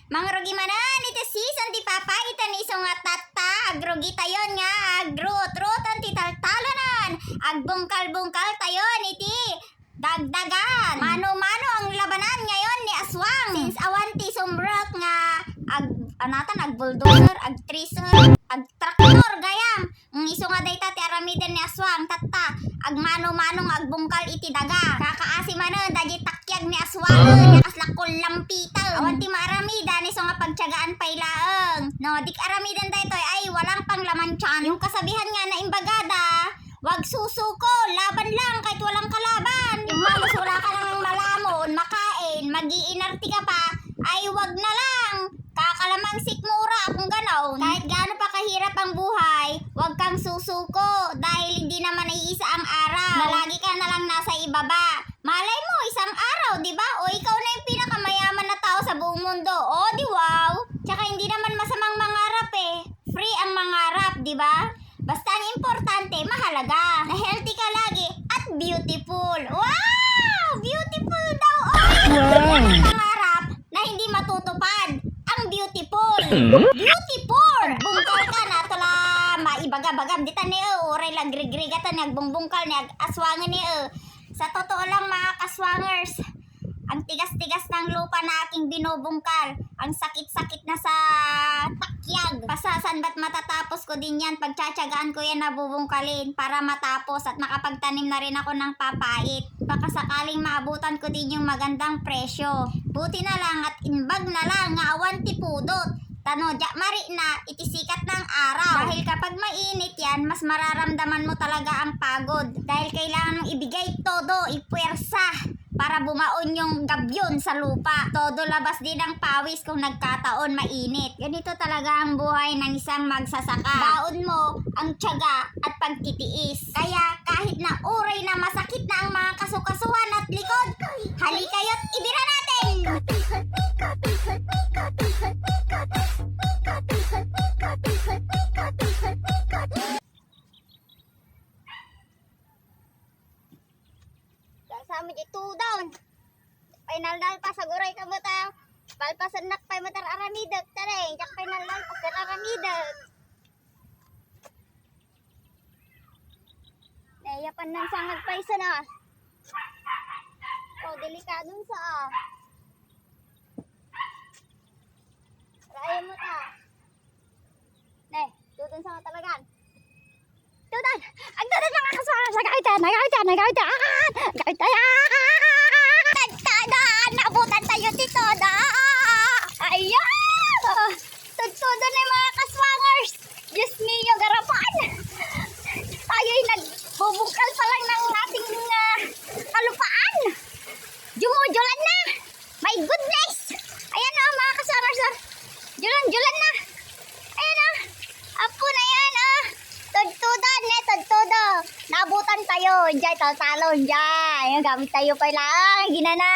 Mangrugi manan iti season ti papa itan iso nga tata agrugi tayon nga agrut-rutan ti taltalanan agbungkal-bungkal tayon iti dagdagan. Mano-mano ang labanan ngayon ni Aswang. Since awan ti sumbrot nga ag-bulldozer, ag-tracer, ag-tractor gayam. Iso nga dayta ti aramiden ni Aswang tatta agmano-manong agbungkal iti daga. Kakaasi manon dagiti takyag ni Aswang nakaslakol lampitaw. Awan ti maaramidan iso nga pagtiyagaan pailaeng. No, dik aramidan daytoy ay walang panglaman tiyan. Yung kasabihan nga na imbagada, wag susuko, laban lang kahit walang kalaban. Yung halos wala ka nang malamon, makain, mag-iinarti ka pa, ay wag na lang. Kakalamang sikmura kung ganaw. Kahit gaano pa kahirap ang buhay, wag kang susuko dahil hindi naman iisa ang araw. Na lagi ka na lang nasa ibaba. Malay mo, isang araw, di ba? O ikaw na yung pinakamayaman na tao sa buong mundo. O, di wow? Tsaka hindi naman masamang mangarap eh. Free ang mangarap, di ba? Basta ang importante, mahalaga. Na healthy ka lagi at beautiful. Wow! Beautiful daw! Oh! Pangarap na hindi matutupad. Ang beautiful. Beautiful! Bungkal ka na tula maibagabagam. Dita ni oray lang grigriga ta nagbungbungkal ni aswangan ni Sa totoo lang mga kaswangers, ang tigas-tigas ng lupa na aking binubungkal. Ang sakit-sakit na sa takyag. Pasasan ba't matatapos ko din yan? Pagtsatsagaan ko yan nabubungkalin para matapos at makapagtanim na rin ako ng papait. Baka sakaling maabutan ko din yung magandang presyo. Buti na lang at inbag na lang nga awan ti pudot. Tano, mari na itisikat ng araw. Dahil kapag mainit yan, mas mararamdaman mo talaga ang pagod. Dahil kailangan mong ibigay todo, ipuwersa para bumaon yung gabyon sa lupa. Todo labas din ang pawis kung nagkataon mainit. Ganito talaga ang buhay ng isang magsasaka. Baon mo ang tiyaga at pagtitiis. Kaya kahit na uray na masakit na ang mga kasukasuhan at likod, halikayo't ibira natin! Sa amin ito down. Final pa sa guray ka mo tayo. Palpasan nakpay mo tar aramidag. Taray, jak final pa tar aramidag. Nayapan ng sangag pa isa na. O, delikadong sa Raya mo ta. Ne, tutun sa talagan. Tudan! Ang tudan mga kasama sa kaitan! Tagtadan! Nabutan tayo dito! Ayan! Tudtudan na mga kaswangers! Diyos mio, garapan! Tayo'y nagbubungkal pa lang ng ating kalupaan! Jumujulan na! My goodness! Ayan o mga kaswangers! Julan na! Ayan o! Apo na yan Tudtudan tudtudo. Nabutan tayo. Diyan, talon. Diyan. Gamit tayo pa lang. Ginana.